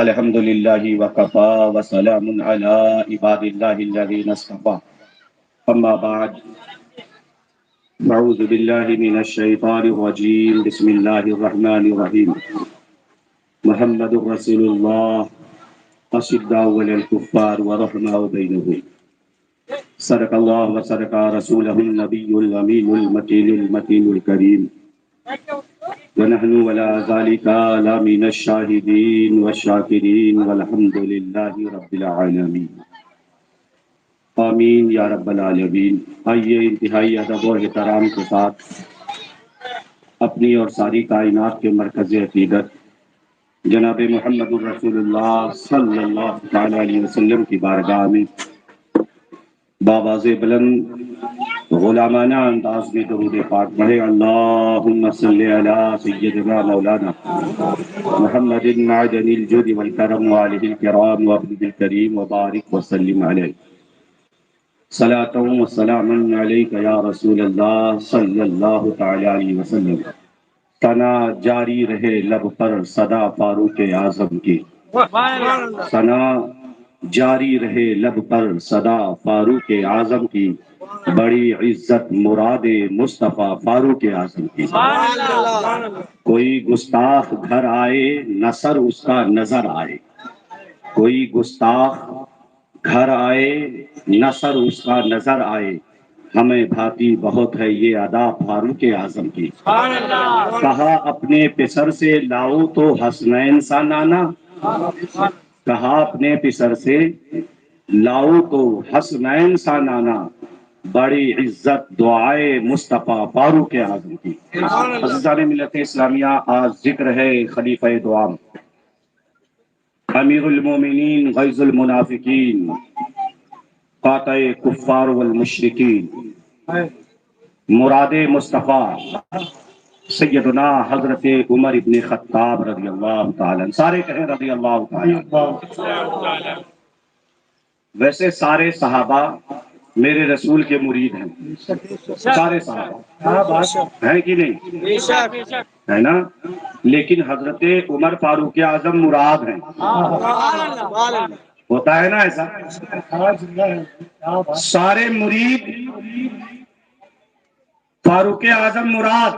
الحمد للہ وکفا وسلام علی عباد اللہ الذین اصطفى اما بعد اعوذ باللہ من الشیطان الرجیم بسم اللہ الرحمن الرحیم محمد رسول اللہ اشداء علی الکفار ورحماء بینہم صدق اللہ وصدق رسولہ النبی الامین المکین المتین الکریم ونحن ولا ذلك لا من الشاهدين والشاكرين والحمد لله رب العالمين آمین یا رب العالمین۔ آئیے انتہائی ادب و احترام کے ساتھ اپنی اور ساری کائنات کے مرکز عقیدت جناب محمد الرسول اللہ صلی اللہ تعالی علیہ وسلم کی بارگاہ میں باواز بلند غلامانہ انداز میں درود پاک پڑھے۔ اللہم صلی علی سیدنا مولانا محمد معدن الجود والکرم وآلہ الکرام وابن الکریم وبارک وسلم علیہ صلاۃ و سلام علیک یا رسول اللہ صلی اللہ تعالی علیہ وسلم۔ ثنا جاری رہے لب پر صدا فاروق اعظم کی، ثنا جاری رہے لب پر صدا فاروق اعظم کی، بڑی عزت مراد مصطفیٰ فاروق اعظم کی۔ کوئی گستاخ گھر آئے نصر اس کا نظر آئے، کوئی گستاخ گھر آئے نصر اس کا نظر آئے، ہمیں بھاتی بہت ہے یہ ادا فاروق اعظم کی۔ کہا اپنے پسر سے لاؤ تو حسنین سا نانا، کہا اپنے پسر سے لاؤ تو حسنین سا نانا، بڑی عزت دعائے مصطفیٰ فاروق اعظم کی۔ عزیزان ملت اسلامیہ، آج ذکر ہے خلیفہ دوام، امیر المومنین غیظ المنافقین، قاطع کفار والمشرکین، مراد مصطفیٰ سیدنا حضرت عمر ابن خطاب رضی اللہ تعالیٰ، سارے کہیں رضی اللہ تعالیٰ۔ ویسے سارے صحابہ میرے رسول کے مرید ہیں، سارے صحابہ ہیں کہ نہیں؟ ہے نا؟ لیکن حضرت عمر فاروق اعظم مراد ہیں، ہوتا ہے نا ایسا؟ سارے مرید فاروق اعظم مراد،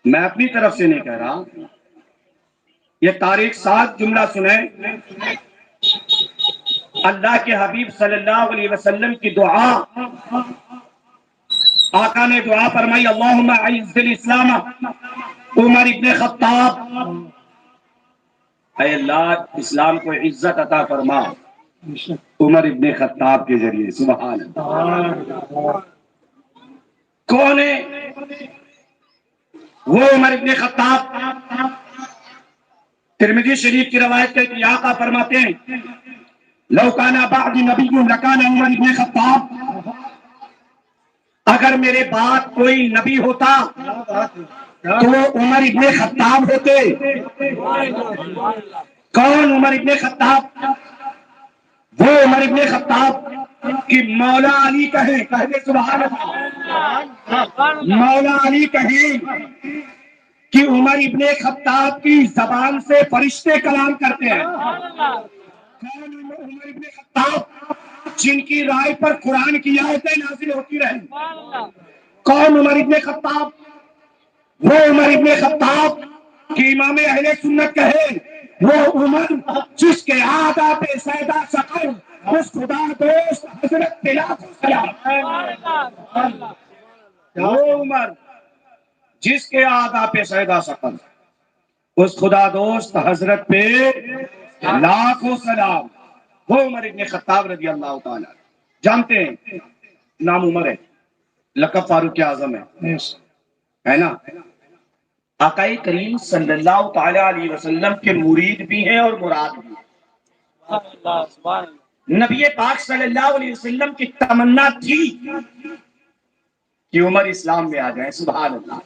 میں اپنی طرف سے نہیں کہہ رہا، یہ تاریخ 7 جملہ سنیں۔ اللہ کے حبیب صلی اللہ علیہ وسلم کی دعا، آقا نے دعا فرمائی اللہم اعز الاسلام عمر ابن خطاب، اے اللہ اسلام کو عزت عطا فرما عمر ابن خطاب کے ذریعے۔ سبحان اللہ۔ کون ہے وہ عمر ابن خطاب؟ ترمذی شریف کی روایت ہے کہ آقا فرماتے ہیں لو کان بعد نبی لکان عمر ابن خطاب، اگر میرے بعد کوئی نبی ہوتا تو وہ عمر ابن خطاب ہوتے۔ کون عمر ابن خطاب؟ وہ عمر ابن خطاب کہ مولا علی کہیں، کہتے سبحان اللہ، مولا علی کہیں کہ عمر ابن خطاب کی زبان سے فرشتے کلام کرتے ہیں۔ کون عمر ابن خطاب؟ جن کی رائے پر قرآن کی آیتیں نازل ہوتی رہیں۔ کون عمر ابن خطاب؟ وہ عمر ابن خطاب کہ امام اہل سنت کہے وہ عمر جس کے آداب سیدہ سقر اس خدا دوست حضرت بلال سلام، وہ عمر جس کے آداب سیدہ سقر اس خدا دوست حضرت پہ لاکھوں سلام، وہ عمر ابن خطاب رضی اللہ تعالیٰ۔ جانتے ہیں نام عمر ہے، لقب فاروق اعظم ہے نا؟ آقا کریم صلی اللہ تعالی علیہ وسلم کے مرید بھی ہیں اور مراد بھی ہیں۔ نبی پاک صلی اللہ علیہ وسلم کی تمنا تھی کہ عمر اسلام میں آ جائے۔ سبحان اللہ۔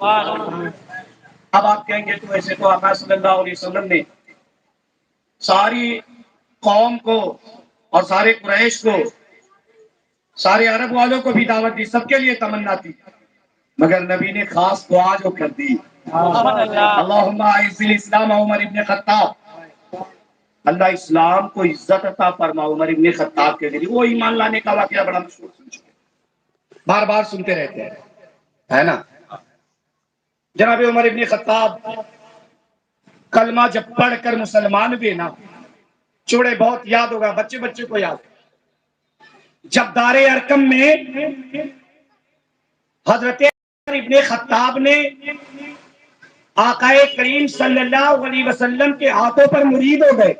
اب آپ کہیں گے تو ایسے تو آقا صلی اللہ علیہ وسلم نے ساری قوم کو اور سارے قریش کو، سارے عرب والوں کو بھی دعوت دی، سب کے لیے تمنا تھی، مگر نبی نے خاص دعا جو کر دی اللہم اعز الاسلام عمر ابن خطاب، اللہ اسلام کو عزت عطا فرما عمر ابن خطاب کے ذریعے. وہ ایمان لانے کا واقعہ بڑا مشہور سن چکے, بار بار سنتے رہتے ہیں, ہے نا. جناب عمر ابن خطاب کلمہ جب پڑھ کر مسلمان ہوئے نا, چوڑے بہت یاد ہوگا, بچے بچے کو یاد. جب دار ارقم میں حضرت عمر ابن خطاب نے آقا کریم صلی اللہ علیہ وسلم کے ہاتھوں پر مرید ہو گئے,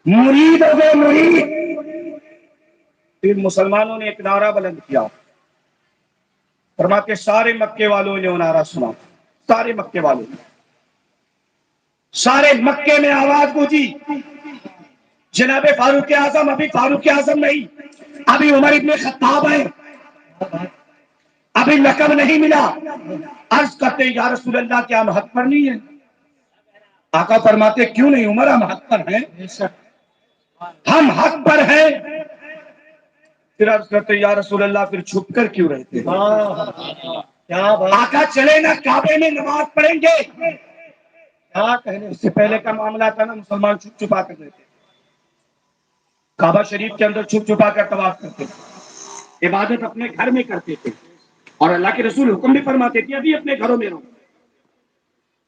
مرید ہو گئے, مرید. پھر مسلمانوں نے ایک نعرہ بلند کیا, فرماتے سارے مکے والوں نے وہ نعرہ سنا, سارے مکے والوں نے, سارے مکے میں آواز گونجی, جناب فاروق اعظم ابھی فاروق اعظم نہیں, ابھی عمر ابن خطاب ہے, ابھی لقب نہیں ملا. عرض کرتے یا رسول اللہ کیا ہم حق پر نہیں ہیں؟ آقا فرماتے کیوں نہیں عمر, ہم حق پر ہیں, ہم حق پر ہیں. پھر عرض کرتے یا رسول اللہ پھر چھپ کر کیوں رہتے ہیں؟ آقا چلے نا کعبے میں نماز پڑھیں گے. کیا کہنے, اس سے پہلے کا معاملہ تھا نا, مسلمان چھپ چھپا کر رہتے, کعبہ شریف کے اندر چھپ چھپا کر طواف کرتے تھے, عبادت اپنے گھر میں کرتے تھے, اور اللہ کے رسول حکم بھی فرماتے تھے ابھی اپنے گھروں میں رہو.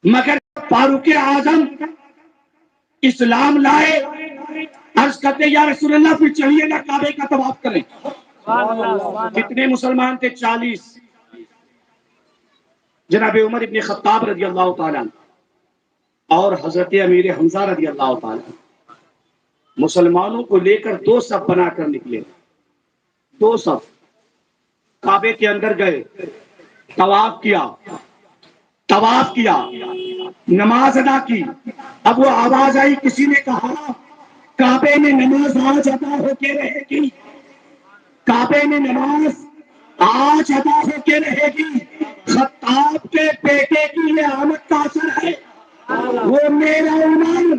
مگر فاروق اعظم اسلام لائے, عرض کرتے یا رسول اللہ پھر چلیے نا کعبے کا طواف کریں. کتنے مسلمان تھے؟ 40. جناب عمر ابن خطاب رضی اللہ تعالیٰ اور حضرت امیر حمزہ رضی اللہ تعالیٰ مسلمانوں کو لے کر 2 صف بنا کر نکلے, 2 صف. کعبے کے اندر گئے, طواف کیا, طواف کیا, نماز ادا کی. اب وہ آواز آئی, کسی نے کہا کعبے میں نماز آج ادا ہو کے رہے گی, کعبے میں نماز آج ادا ہو کے رہے گی. خطاب کے بیٹے کی یہ آمد کا اثر ہے, وہ میرا عمر,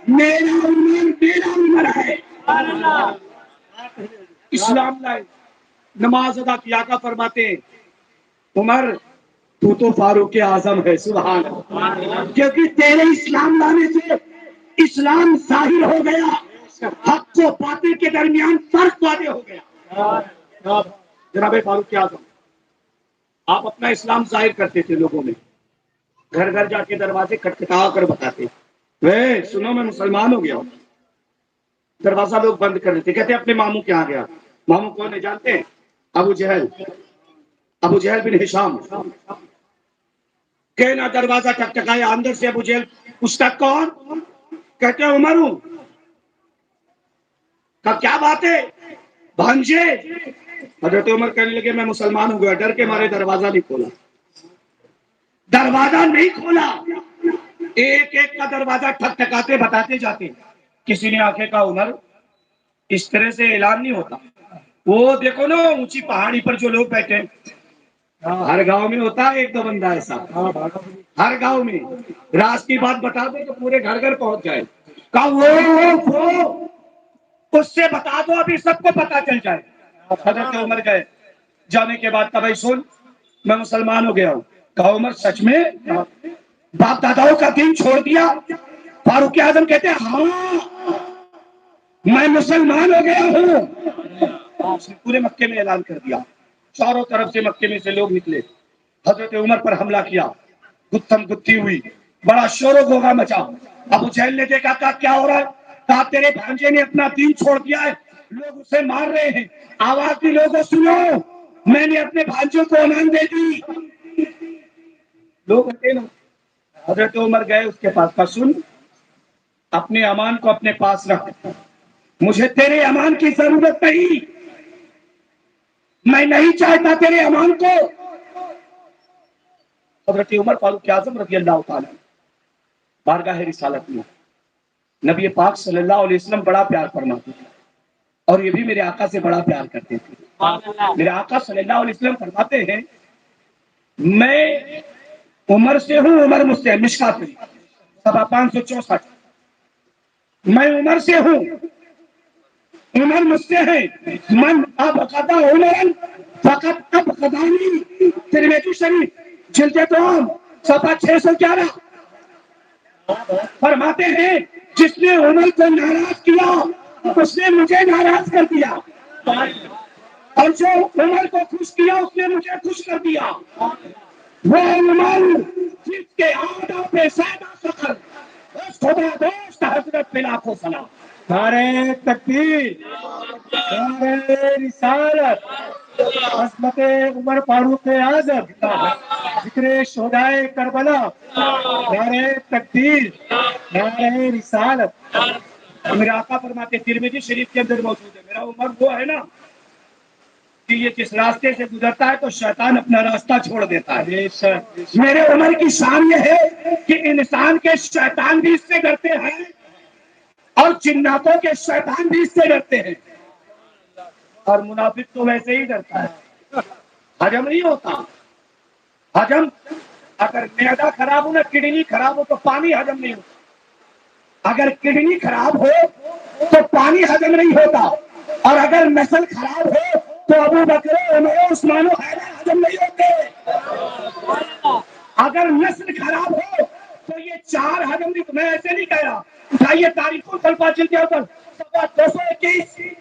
میرا عمر, میرا عمر ہے. اسلام لائے, نماز ادا کیا. کا فرماتے ہیں عمر تو فاروق اعظم ہے, سبحان اللہ, کیونکہ تیرے اسلام لانے سے اسلام ظاہر ہو گیا, حق و باطل کے درمیان فرق واضح ہو گیا. جناب فاروق اعظم آپ اپنا اسلام ظاہر کرتے تھے, لوگوں میں گھر گھر جا کے دروازے کٹکھٹا کر بتاتے, وے سنو میں مسلمان ہو گیا ہوں. دروازہ لوگ بند کر دیتے, کہتے اپنے ماموں کے یہاں گیا. ماموں کون ہے جانتے ہیں؟ ابو جہل, ابو جہل بن ہشام. کہنا دروازہ ٹکٹکایا, اندر سے ابو جہل پوچھتا کون؟ کہتے عمر ہوں. کہا کیا بات ہے بھانجے؟ حضرت عمر کہنے لگے میں مسلمان ہو گیا, ڈر کے مارے دروازہ نہیں کھولا, دروازہ نہیں کھولا. ایک ایک کا دروازہ ٹھکٹکاتے بتاتے جاتے. کسی نے آنکھیں کہا عمر اس طرح سے اعلان نہیں ہوتا. وہ دیکھو نا اونچی پہاڑی پر جو لوگ بیٹھے ہیں, ہر گاؤں میں ہوتا ہے 1-2 بندہ ایسا, ہر گاؤں میں. راز کی بات بتا دو تو پورے گھر گھر پہنچ جائے. کہا وہ اس سے بتا دو ابھی سب کو پتا چل جائے. حضرت عمر گئے, جانے کے بعد کہا بھائی سن میں مسلمان ہو گیا ہوں. کہا عمر سچ میں باپ داداؤں کا دین چھوڑ دیا؟ فاروق اعظم کہتے ہیں ہاں میں مسلمان ہو گیا ہوں. پورے مکے میں اعلان کر دیا, چاروں طرف سے مکے میں سے لوگ نکلے, حضرت عمر پر حملہ کیا, گتھم گتھی ہوئی, بڑا شور و غوغا مچا. ابو جہل نے دیکھا کہا کیا ہو رہا ہے؟ کہا تیرے بھانجے نے اپنا دین چھوڑ دیا ہے, لوگ اسے مار رہے ہیں. آواز دی لوگوں سنو, میں نے اپنے بھانجوں کو امان دے دی. لوگ کہتے نا. حضرت عمر گئے اس کے پاس, کا سن اپنے امان کو اپنے پاس رکھ, مجھے تیرے امان کی ضرورت نہیں, میں نہیں چاہتا تیرے امان کو. حضرت عمر فاروق اعظم رضی اللہ تعالیٰ بارگاہ رسالت میں نبی پاک صلی اللہ علیہ وسلم بڑا پیار فرماتے تھے, اور یہ بھی میرے آقا سے بڑا پیار کرتے تھے. میرے آقا صلی اللہ علیہ وسلم فرماتے ہیں میں عمر سے ہوں, عمر مجھ سے, مشکات میں 564. میں عمر سے ہوں, عمر مجھ سے ہے. من ابغض عمر فقط ابغضنی. ترمذی شریف جلد 2 صفحہ 611. فرماتے ہیں جس نے عمر کو ناراض کیا اس نے مجھے ناراض کر دیا، اور جو عمر کو خوش کیا اس نے مجھے خوش کر دیا۔ وہ عمر جس کے آدھا پہ زیادہ فخر، اس خدا دوست حضرت پہ لاکھوں سلام۔ نعرہ تکبیر، نعرہ رسالت، عظمت عمر فاروق اعظم، ذکر شہدائے کربلا، نعرہ تکبیر، نعرہ رسالت۔ میرے آقا فرماتے ترمذی شریف کے اندر موجود ہے، میرا عمر وہ ہے نا کہ یہ جس راستے سے گزرتا ہے تو شیطان اپنا راستہ چھوڑ دیتا ہے۔ بے شک، بے شک۔ میرے عمر کی شان یہ ہے کہ انسان کے شیطان بھی اس سے ڈرتے ہیں اور جناتوں کے شیطان بھی اس سے ڈرتے ہیں، اور منافق تو ویسے ہی ڈرتا ہے، ہجم نہیں ہوتا۔ ہجم اگر معدہ خراب ہو نا، کڈنی خراب ہو تو پانی ہجم نہیں ہوتا، اگر کڈنی خراب ہو تو پانی ہجم نہیں ہوتا، اور اگر نسل خراب ہو تو ابو بکر عمر عثمان و حیدر ہجم نہیں ہوتے۔ اگر نسل خراب ہو تو یہ چار ہجم نہیں، میں ایسے نہیں کہہ رہا، اٹھائیے تاریخ الخلفاء جلد کے اوپر صفحہ 221،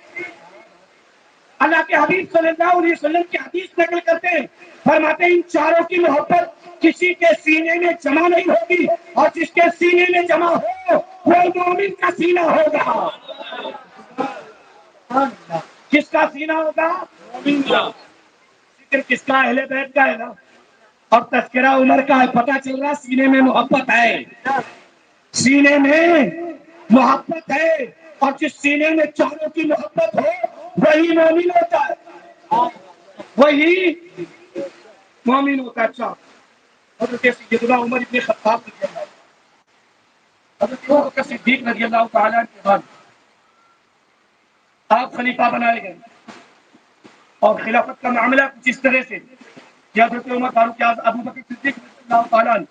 اللہ کے حبیب صلی اللہ علیہ وسلم کی حدیث نقل کرتے ہیں، فرماتے ہیں ان چاروں کی محبت کسی کے سینے میں جمع نہیں ہوگی، اور جس کے سینے میں جمع ہو وہ مومن کا سینہ ہوگا۔ کس کا سینہ ہوگا؟ مومن کا۔ ذکر کس کا؟ اہل بیت کا ہے نا، اور تذکرہ عمر کا ہے، پتہ چل رہا سینے میں محبت ہے، سینے میں محبت ہے، اور جس سینے میں چاروں کی محبت ہو وہی مومن ہوتا ہے، وہی مومن ہوتا ہے۔ اچھا، حضرت سیدنا عمر ابن خطاب رضی اللہ عنہ، حضرت ابو بکر صدیق رضی اللہ تعالیٰ عنہ کے بعد آپ خلیفہ بنائے گئے، اور خلافت کا معاملہ کچھ اس طرح سے کہ حضرت عمر فاروق اعظم ابو بکر صدیق رضی اللہ تعالیٰ عنہ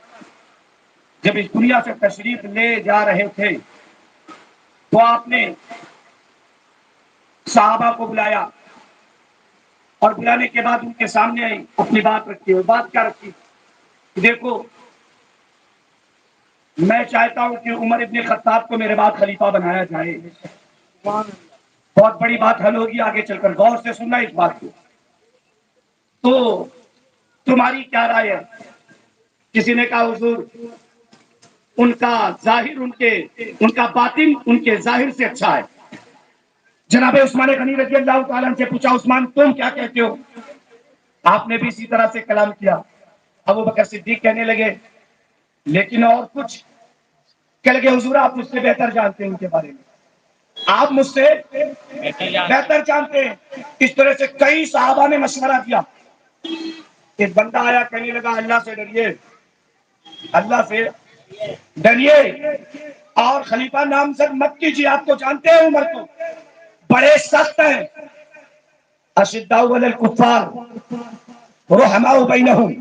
جب اس دنیا سے تشریف لے جا رہے تھے تو آپ نے صحابہ کو بلایا، اور بلانے کے بعد ان کے سامنے اپنی بات رکھی، اور بات کیا رکھی؟ دیکھو میں چاہتا ہوں کہ عمر ابن خطاب کو میرے بعد خلیفہ بنایا جائے۔ بہت بڑی بات حل ہوگی آگے چل کر، غور سے سننا اس بات کو۔ تو تمہاری کیا رائے ہے؟ کسی نے کہا حضور ان کا ظاہر ان کا باطن ان کے ظاہر سے اچھا ہے۔ جناب عثمان غنی رضی اللہ تعالیٰ عنہ سے پوچھا عثمان تم کیا کہتے ہو؟ آپ نے بھی اسی طرح سے کلام کیا۔ ابو بکر صدیق کہنے لگے لیکن اور کچھ؟ کہ لگے حضور آپ مجھ سے بہتر جانتے ہیں ان کے بارے میں، آپ مجھ سے بہتر جانتے ہیں۔ اس طرح سے کئی صحابہ نے مشورہ کیا۔ ایک بندہ آیا کہنے لگا اللہ سے ڈریے، اللہ سے ڈریے، اور خلیفہ نامزد مت کیجیے۔ آپ تو جانتے ہیں عمر کو بڑے سخت ہیں، اشداء علی الکفار رحماء بینہم،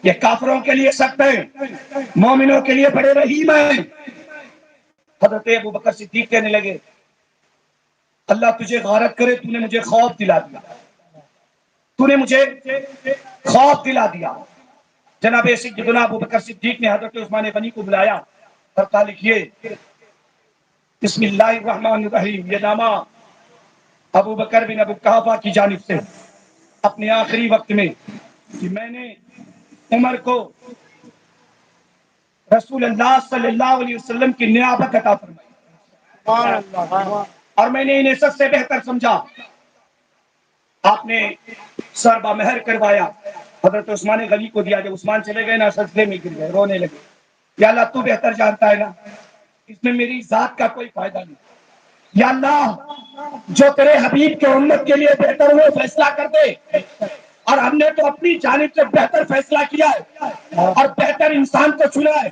یہ کافروں کے لیے سخت ہیں، مومنوں کے لیے بڑے رحیم ہیں۔ حضرت ابو بکر صدیق کہنے لگے اللہ تجھے غارت کرے، تو نے مجھے خوف دلا دیا، تو نے مجھے خوف دلا دیا۔ جناب سیدنا ابو بکر صدیق نے حضرت عثمان غنی کو بلایا اور کہا لکھیے بسم اللہ الرحمن الرحیم، یہ نامہ ابو بکر بن ابو قحافہ کی جانب سے اپنے آخری وقت میں کہ میں نے عمر کو رسول اللہ صلی اللہ علیہ وسلم کی نیابت عطا فرمائی، اور میں نے انہیں سب سے بہتر سمجھا۔ آپ نے سر بمہر کروایا، حضرت عثمان غنی کو دیا۔ جب عثمان چلے گئے نا سجدے میں گر گئے، رونے لگے، یا اللہ تو بہتر جانتا ہے نا، اس میں میری ذات کا کوئی فائدہ نہیں، یا اللہ جو تیرے حبیب کے امت کے لیے بہتر وہ فیصلہ کر دے، اور ہم نے تو اپنی جانب سے بہتر فیصلہ کیا ہے اور بہتر انسان کو چنا ہے۔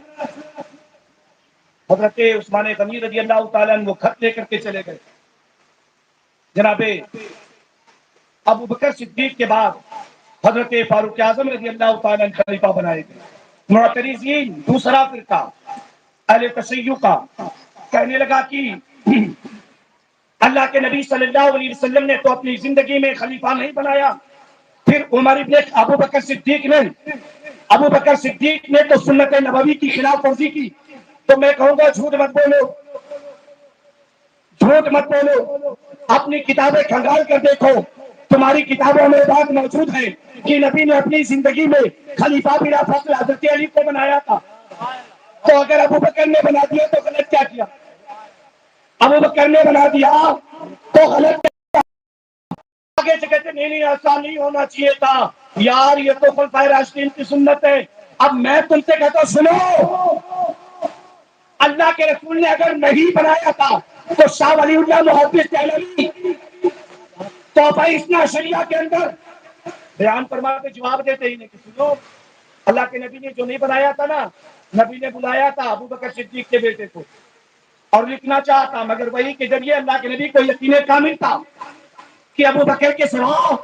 حضرت عثمان غنی رضی اللہ تعالیٰ عنہ وہ خط لے کر کے چلے گئے۔ جناب ابو بکر صدیق کے بعد حضرت فاروق اعظم رضی اللہ تعالیٰ عنہ خلیفہ بنائے گئے۔ معترضین دوسرا فرقہ اہل تشیع کا کہنے لگا کہ اللہ کے نبی صلی اللہ علیہ وسلم نے تو اپنی زندگی میں خلیفہ نہیں بنایا، پھر عمر ابن ابو بکر صدیق نے تو سنت نبوی کی خلاف ورزی کی، تو میں کہوں گا جھوٹ مت بولو، جھوٹ مت بولو، اپنی کتابیں کھنگال کر دیکھو، تمہاری کتابوں میں بات موجود ہے کہ نبی نے اپنی زندگی میں خلیفہ بلا فخر حضرت علی کو بنایا تھا، تو اگر ابو بکر نے بنا دیا تو غلط کیا کیا؟ ابو بکر نے بنا دیا تو غلط، آگے سے کہتے نہیں ایسا نہیں ہونا چاہیے تھا یار، یہ تو خلفائے راشدین کی سنت ہے۔ اب میں تم سے کہتا ہوں سنو، اللہ کے رسول نے اگر نہیں بنایا تھا تو شاہ ولی اللہ محدث دہلوی توفہ اثنا عشریہ کے اندر بیان فرما کے جواب دیتے ہی نہیں کہ سنو، اللہ کے نبی نے جو نہیں بنایا تھا نا، نبی نے بلایا تھا ابو بکر صدیق کے بیٹے کو اور لکھنا چاہتا، مگر وہی کے ذریعے اللہ کے نبی کو یقین کامل تھا کہ ابو بکر کے سوا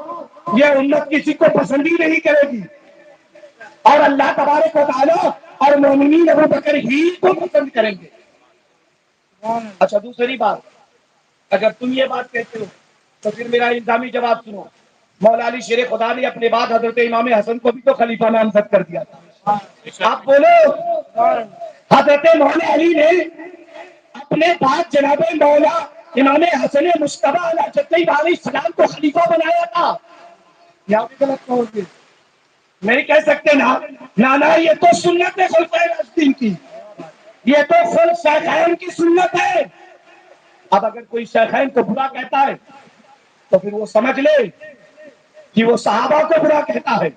یہ امت کسی کو پسند ہی نہیں کرے گی، اور اللہ تبارک و تعالی اور مومنین ابو بکر ہی کو پسند کریں گے۔ اچھا دوسری بات، اگر تم یہ بات کہتے ہو تو پھر میرا الزامی جواب سنو، مولا علی شیر خدا نے اپنے بعد حضرت امام حسن کو بھی تو خلیفہ نامزد کر دیا تھا۔ آپ بولو، حضرت مولا علی نے اپنے بعد جناب مولا امام حسن مجتبی علیہ جدی علیہ السلام کو خلیفہ بنایا تھا، یا بھی غلط کہو گے؟ نہیں کہہ سکتے نا، نانا یہ تو سنت ہے خلفائے راشدین کی، یہ تو خلف شیخین کی سنت ہے۔ اب اگر کوئی شیخین کو برا کہتا ہے تو پھر وہ سمجھ لے کہ وہ صحابہ کو برا کہتا ہے،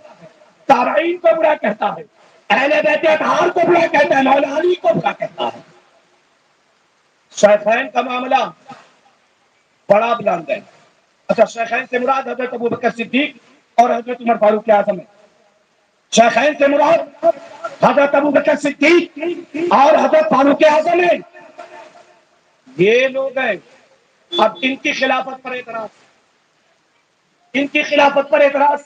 تابعین کو برا کہتا ہے، اہل بیت اطہار کو برا کہتا ہے، مولا علی کو برا کہتا ہے۔ شیخین کا معاملہ بڑا بلند ہے۔ اچھا شیخین سے مراد حضرت ابو بکر صدیق اور حضرت عمر فاروق اعظم ہے۔ شیخین سے مراد حضرت ابو بکر صدیق اور حضرت فاروق اعظم ہے، یہ لوگ ہیں۔ اب ان کی خلافت پر اعتراض، ان کی خلافت پر اعتراض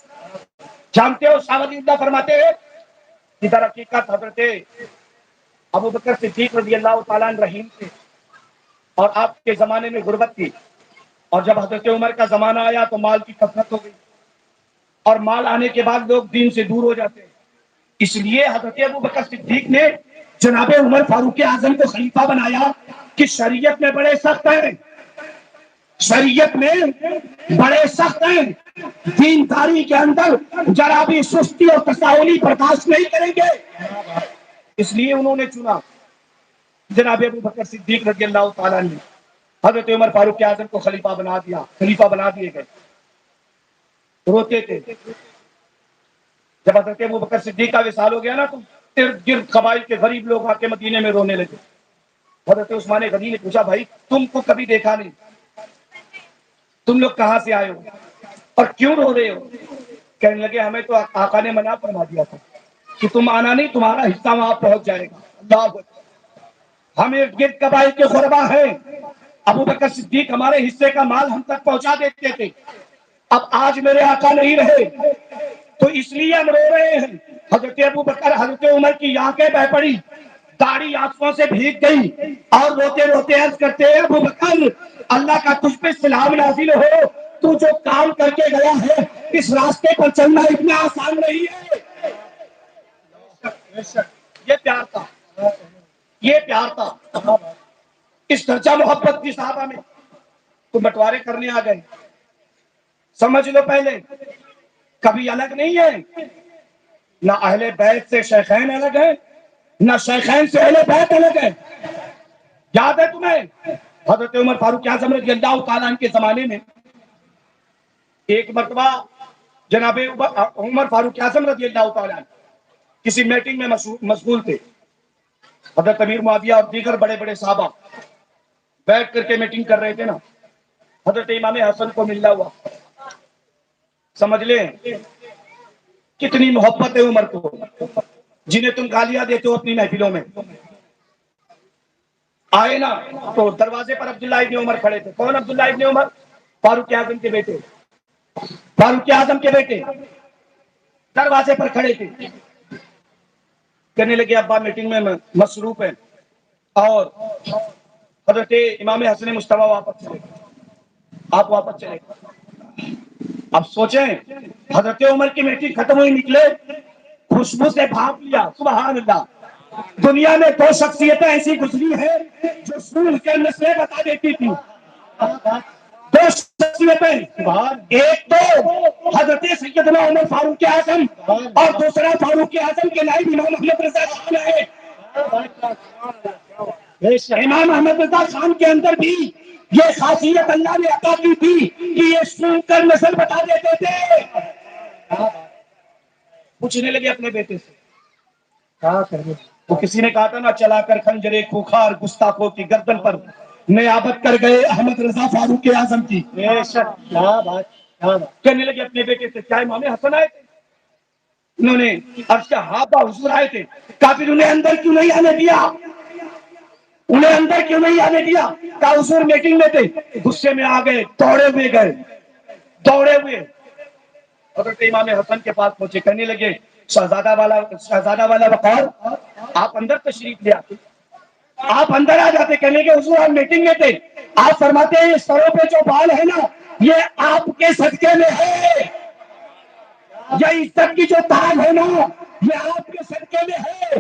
جانتے ہو شاہ ولی اللہ فرماتے ہیں کہ در حقیقت حضرت ابو بکر صدیق رضی اللہ تعالیٰ عنہ رحیم تھے اور آپ کے زمانے میں غربت تھی، اور جب حضرت عمر کا زمانہ آیا تو مال کی کثرت ہو گئی، اور مال آنے کے بعد لوگ دین سے دور ہو جاتے ہیں، اس لیے حضرت ابو بکر صدیق نے جناب عمر فاروق اعظم کو خلیفہ بنایا کہ شریعت میں بڑے سخت ہیں، شریعت میں بڑے سخت ہیں، دینداری کے اندر ذرا بھی سستی اور تساہلی برداشت نہیں کریں گے، اس لیے انہوں نے چنا جناب ابو بکر صدیق رضی اللہ تعالیٰ نے حضرت عمر فاروق اعظم کو خلیفہ بنا دیا، خلیفہ بنا دیے گئے۔ روتے تھے جب حضرت ابو بکر صدیق کا وصال ہو گیا نا، تو ارد گرد قبائل کے غریب لوگ آ کے مدینے میں رونے لگے۔ حضرت عثمان غنی نے پوچھا بھائی تم کو کبھی دیکھا نہیں، تم لوگ کہاں سے آئے ہو اور کیوں رو رہے ہو؟ کہنے لگے ہمیں تو آقا نے منع فرما دیا تھا کہ تم آنا نہیں، تمہارا حصہ وہاں پہنچ جائے گا۔ اللہ اکبر، ہم ارد گرد قبائل کے غربا ہیں، ابو بکر صدیق ہمارے حصے کا مال ہم تک پہنچا دیتے تھے، اب آج میرے آقا نہیں رہے تو اس لیے ہم رو رہے ہیں۔ حضرت ابو بکر حضرت عمر کی آنکھیں بہ پڑی، داڑھی آنکھوں سے بھیگ گئی اور روتے روتے عرض کرتے ہیں ابو بکر اللہ کا تجھ پہ سلام نازل ہو، تو جو کام کر کے گیا ہے اس راستے پر چلنا اتنا آسان نہیں ہے۔ یہ پیار تھا، یہ پیار تھا، اس درجہ محبت کی صحابہ میں۔ تو بٹوارے کرنے آ گئے، سمجھ لو پہلے کبھی الگ نہیں ہے، نہ اہل بیت سے شیخین الگ ہے، نہ شیخین سے اہل بیت الگ ہے۔ یاد ہے تمہیں حضرت عمر فاروق اعظم رضی اللہ تعالیٰ عنہ کے زمانے میں ایک مرتبہ جناب عمر فاروق اعظم رضی اللہ تعالیٰ عنہ کسی میٹنگ میں مشغول تھے، حضرت امیر معاویہ اور دیگر بڑے بڑے صحابہ بیٹھ کر کے میٹنگ کر رہے تھے نا، حضرت امام حسن کو ملنا ہوا۔ سمجھ لیں کتنی محبت ہے عمر کو، جنہیں تم گالیاں دیتے ہو اپنی محفلوں میں۔ آئے نا تو دروازے پر عبداللہ ابن عمر کھڑے تھے۔ کون عبداللہ ابن عمر؟ فاروق اعظم کے بیٹے، فاروق اعظم کے بیٹے دروازے پر کھڑے تھے۔ کہنے لگے ابا میٹنگ میں مصروف ہیں اور حضرت امام حسن مجتبی واپس چلے، آپ واپس چلے۔ اب سوچیں حضرت عمر کی میٹنگ ختم ہوئی، نکلے، خوشبو سے بھاپ لیا، سبحان اللہ، دنیا میں دو شخصیتیں ایسی گزری ہیں جو سول کے نسلیں بتا دیتی تھی. دو شخصیتیں، ایک تو حضرت سیدنا عمر فاروق اعظم اور دوسرا فاروق اعظم کے نائب امام احمد رضا خان ہے. امام احمد رضا خان کے اندر بھی یہ خاصیت اللہ نے عطا کی تھی کہ یہ سن کر نسل بتا دیتے تھے. پوچھنے لگے اپنے بیٹے سے، وہ کسی نے کہا تھا نا، چلا کر خنجرے خوخار گستاخوں کی گردن پر نیابت کر گئے احمد رضا فاروق اعظم کی. کہنے لگے اپنے بیٹے سے، کیا امام حسن آئے تھے؟ انہوں نے عرض کیا، ہاں با حضور آئے تھے. کہا پھر انہیں اندر کیوں نہیں آنے دیا؟ انہیں اندر کیوں نہیں آنے دیا؟ کہا حضور میٹنگ میں تھے. غصے میں آ گئے، دوڑے ہوئے حضرت امام حسن کے پاس پہنچے. کہنے لگے شہزادہ والا وقار، آپ اندر تشریف لے آتے، آپ اندر آ جاتے. کہنے لگے حضور آپ میٹنگ میں تھے. آپ فرماتے ہیں یہ سروں پہ جو بال ہے نا، یہ آپ کے صدقے میں ہے. یہ عزت کی جو تاج ہے نا، یہ آپ کے صدقے میں ہے.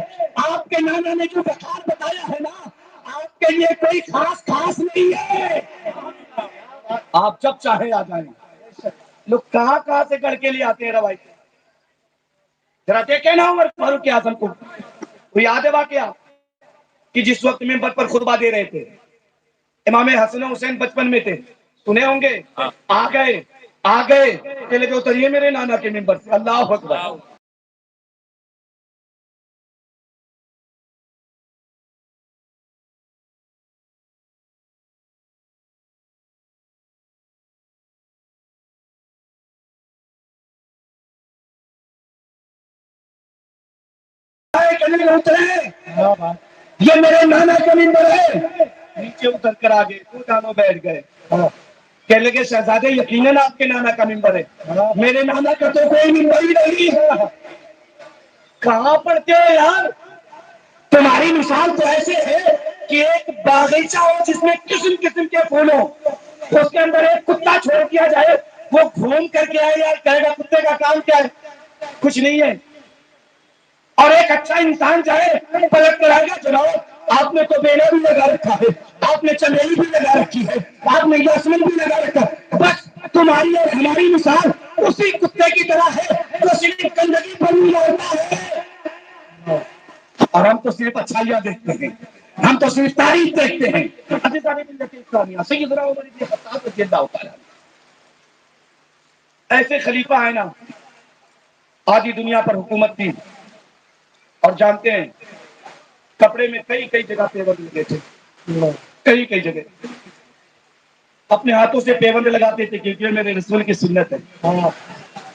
آپ کے نانا نے جو وقار بتایا ہے نا، آپ کے لیے کوئی خاص نہیں ہے. آپ جب چاہے آ جائیں. لوگ کہاں سے کر کے لیے آتے ہیں روایت. ذرا دیکھیں نا عمر فاروق اعظم کو. وہ یاد ہے واقعہ کہ جس وقت منبر پر خطبہ دے رہے تھے، امام حسن حسین بچپن میں تھے، سنے ہوں گے. آ گئے کہ لگے اتریے میرے نانا کے منبر سے. اللہ اکبر. یہ میرے نانا کا منبر ہے. نیچے اتر کر آگے دو جانوں بیٹھ گئے. کہنے لگے شہزادے یقیناً آپ کے نانا کا منبر ہے. میرے نانا کا تو کوئی منبر ہی نہیں ہے. کہاں پڑھتے ہو یار؟ تمہاری مثال تو ایسے ہے کہ ایک باغیچہ ہو جس میں قسم قسم کے پھول ہو، اس کے اندر ایک کتا چھوڑ دیا جائے، وہ گھوم کر کے آئے. یار کہے گا کتے کا کام کیا ہے؟ کچھ نہیں ہے. اور ایک اچھا انسان جائے پلٹ کر آئے گا، جناب آپ نے تو بیلا بھی لگا رکھا ہے، آپ نے چمیلی بھی لگا رکھی ہے، آپ نے یاسمین بھی لگا رکھا ہے. بس تمہاری اور ہماری مثال اسی کتے کی طرح ہے جو صرف گندگی پر ہی لڑتا ہے. اور ہم تو صرف اچھائیاں دیکھتے ہیں، ہم تو صرف تعریف دیکھتے ہیں. سیدنا عمر بن خطاب رضی اللہ تعالیٰ ایسے خلیفہ ہے نا، آدھی دنیا پر حکومت کی. اور جانتے ہیں کپڑے میں کئی جگہ پیوند لگے تھے. کئی جگہ اپنے ہاتھوں سے پیوند لگاتے تھے کیونکہ میرے رسول کی سنت ہے.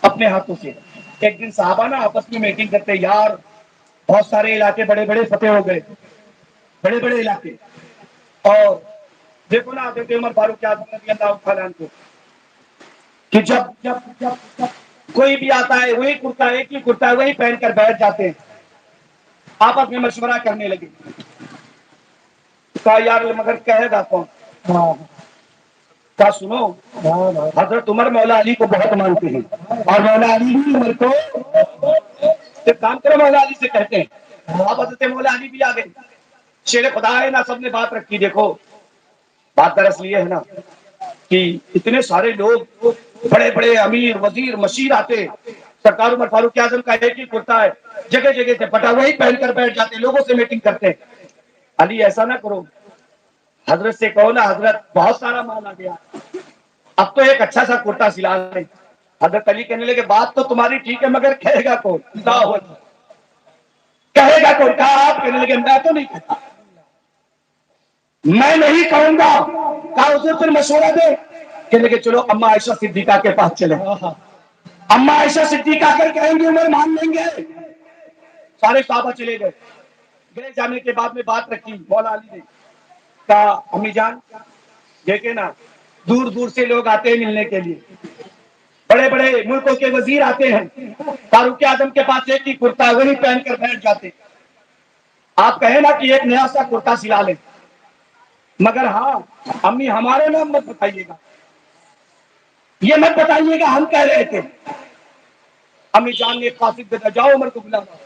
اپنے ہاتھوں سے. ایک دن صحابہ نا آپس میں میٹنگ کرتے، یار بہت سارے علاقے بڑے بڑے فتح ہو گئے، بڑے بڑے علاقے. اور دیکھو نا حضرت عمر فاروق اعظم رضی اللہ تعالیٰ عنہ کو کہ جب کوئی بھی آتا ہے وہی کرتا ہے، ایک ہی کرتا ہے وہی پہن کر بیٹھ جاتے ہیں. آپس میں مشورہ کرنے لگے. کہا یار مگر کہے گا کون؟ کہا سنو، حضرت عمر مولا علی کو بہت مانتے ہیں اور مولا علی بھی عمر کو. ایک کام کرو، مولا علی سے کہتے ہیں. اب حضرت مولا علی بھی آ گئے. شیر خدا ہے نا، سب نے بات رکھی. دیکھو بات دراصل یہ ہے نا کہ اتنے سارے لوگ، بڑے بڑے امیر وزیر مشیر آتے، سرکار عمر فاروق اعظم کا ایک ہی کرتا ہے، جگہ جگہ سے پٹا وہی پہن کر بیٹھ جاتے، لوگوں سے میٹنگ کرتے. علی ایسا نہ کرو، حضرت سے کہو نا حضرت بہت سارا مال آ گیا، اب تو ایک اچھا سا کرتا سلا لیں. حضرت علی کہنے لگے بات تو تمہاری ٹھیک ہے مگر کہے گا کون؟ کہے گا کون؟ کہا آپ. کہنے لگے میں تو نہیں کہتا، میں نہیں کہوں گا. کہا اسے پھر مشورہ دے. کہنے لگے چلو اما عائشہ صدیقہ کے پاس چلے. اما عائشہ صدیقہ کر کہیں گے عمر مان لیں گے. سارے صحابہ چلے گئے. گئے جانے کے بعد میں بات رکھی. مولا علی نے کہا امی جان دیکھیں نا، دور دور سے لوگ آتے ہیں ملنے کے لیے، بڑے بڑے ملکوں کے وزیر آتے ہیں، فاروق اعظم کے پاس ایک ہی کرتا ہے وہی پہن کر بیٹھ جاتے. آپ کہیں نا کہ ایک نیا سا کرتا سلا لیں، مگر ہاں امی ہمارے نام مت بتائیے گا، یہ مت بتائیے گا ہم کہہ رہے تھے. امی جان نے قاصد بھیجا، جاؤ عمر کو بلانا.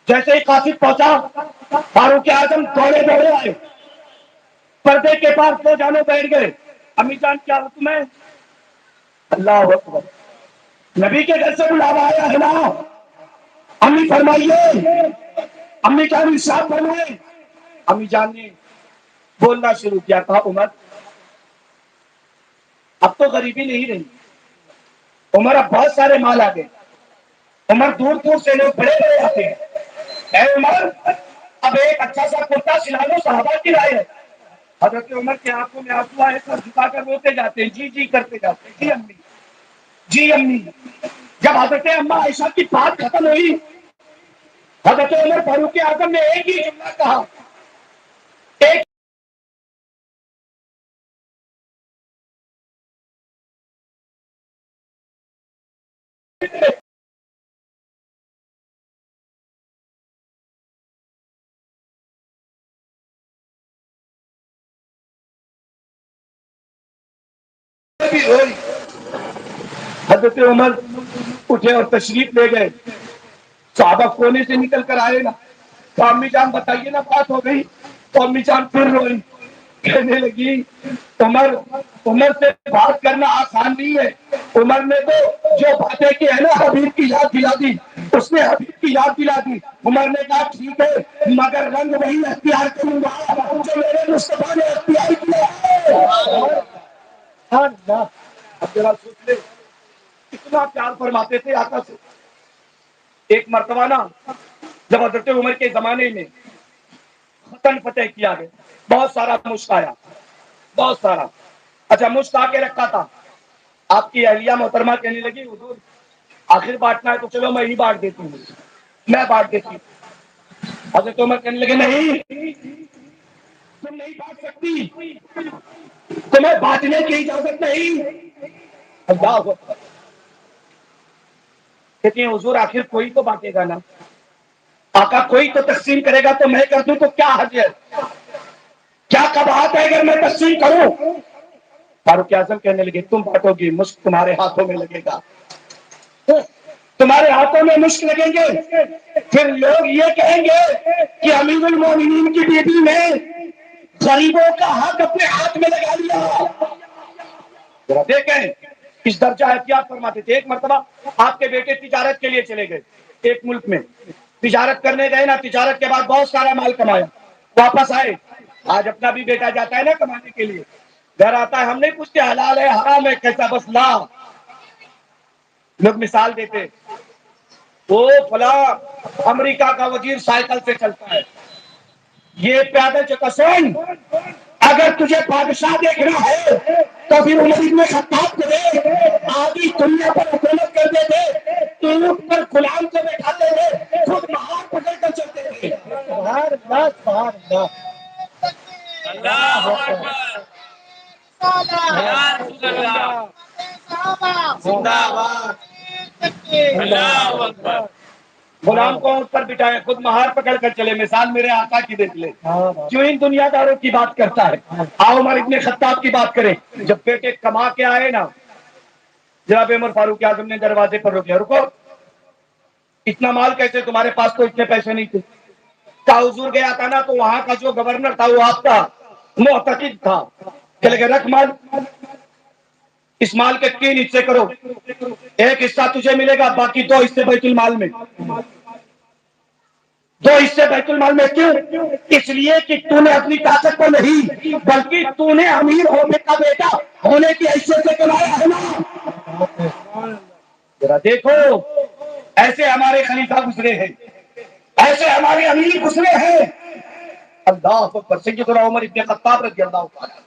جیسے ہی قاصد پہنچا فاروق اعظم دوڑے دوڑے آئے, پردے کے پاس دو جانوں بیٹھ گئے. امی جان کیا حکم ہے؟ اللہ اکبر, نبی کے گھر سے بلاوا آیا ہے نا, امی فرمائیے, امی جان ارشاد فرمائے. امی جان نے بولنا شروع کیا, کہا عمر اب تو غریبی نہیں رہی, عمر اب بہت سارے مال آ گئے, عمر دور دور سے لوگ بڑے بڑے آتے ہیں, اے عمر اب ایک اچھا سا کرتا سلا لو, صحابہ کی رائے ہے. حضرت عمر کے آنکھوں میں آنسو آئے, سر جھکا کر روتے جاتے ہیں, جی جی کرتے جاتے ہیں, جی امی جی امی. جب حضرت اما عائشہ کی بات ختم ہوئی, حضرت عمر فاروق اعظم نے ایک ہی جملہ کہا, ایک بھی روئی. حضرت عمر اٹھے اور تشریف لے گئے. صحابہ کونے سے نکل کر آئے نا, تو امی جان بتائیے نا بات ہو گئی, تو امی جان پھر روئی, کہنے لگی عمر عمر سے بات کرنا آسان نہیں ہے, عمر نے تو جو باتیں کی ہے نا حبیب کی یاد دلا دی, اس نے حبیب کی یاد دلا دی. عمر نے کہا ٹھیک ہے مگر رنگ وہی اختیار کروں گا جو میرے مصطفیٰ نے اختیار کیا ہے. اب ذرا سوچ لے کتنا پیار فرماتے تھے آقا سے. ایک مرتبہ نا جب حضرت عمر کے زمانے میں ختن فتح کیا گیا, بہت سارا مشک آیا, بہت سارا. اچھا مشک آ کے رکھا تھا, آپ کی اہلیہ محترمہ کہنے لگی حضور آخر بانٹنا ہے تو چلو میں ہی بانٹ دیتی ہوں, میں بانٹ دیتی ہوں. حضرت عمر کہنے لگے نہیں تم نہیں بانٹ سکتی, تمہیں بانٹنے کی اجازت نہیں. اللہ اکبر. کہتی ہیں حضور آخر کوئی تو بانٹے گا نا, آقا کوئی تو تقسیم کرے گا, تو میں کر دوں تو کیا حرج ہے, کیا قباحت ہے اگر میں تقسیم کروں. فاروق اعظم کہنے لگے تم بانٹو گی, مشک تمہارے ہاتھوں میں لگے گا, تمہارے ہاتھوں میں مشک لگیں گے, پھر لوگ یہ کہیں گے کہ امیر المومنین کی بیٹی نے غریبوں کا حق اپنے ہاتھ میں لگا لیا. ذرا دیکھیں کس درجہ احتیاط فرماتے تھے. ایک مرتبہ آپ کے بیٹے تجارت کے لیے چلے گئے ایک ملک میں, تجارت کرنے گئے نا, تجارت کے بعد بہت سارا مال کمایا, واپس آئے. آج اپنا بھی بیٹا جاتا ہے نا کمانے کے لیے, گھر آتا ہے, ہم نہیں پوچھتے حلال ہے حرام ہے کیسا, بس لا. لوگ مثال دیتے وہ فلاں امریکہ کا وزیر سائیکل سے چلتا ہے, یہ پیادل چلتا. سن اگر تجھے بادشاہ دیکھنا ہے تو پھر عمر ابن خطاب کو دے, آدھی دنیا پر حکومت کرتے تھے, اونٹ پر غلام کو بیٹھاتے تھے, خود مہار پکڑ کر چلتے تھے. سبحان اللہ, سبحان اللہ. اللہ اکبر. زندہ باد. اللہ اکبر. غلام کو اونٹ پر بٹھائے, خود مہار پکڑ کر چلے. مثال میرے آقا کی دیکھ لے, جو ان دنیا داروں کی بات کرتا ہے. آؤ عمر ابن خطاب کی بات کریں. جب بیٹے کما کے آئے نا, جناب عمر فاروق اعظم نے دروازے پر روکا, رکو اتنا مال کیسے, تمہارے پاس تو اتنے پیسے نہیں تھے. کا حضور گیا تھا نا, تو وہاں کا جو گورنر تھا وہ آپ کا معتقد تھا. چلے گئے رکھ مال, اس مال کے 3 حصے کرو, ایک حصہ تجھے ملے گا, باقی 2 حصے بیت المال میں. 2 حصے بیت المال میں کیوں؟ اس لیے کہ تو نے اپنی طاقت پر نہیں بلکہ تو نے امیر ہونے کا بیٹا ہونے کی حیثیت سے کمایا ہے نا. ذرا دیکھو ایسے ہمارے خلیفہ گزرے ہیں, ایسے ہمارے امیر گزرے ہیں. اللہ اکبر. سیدنا عمر ابن خطاب رضی اللہ عنہ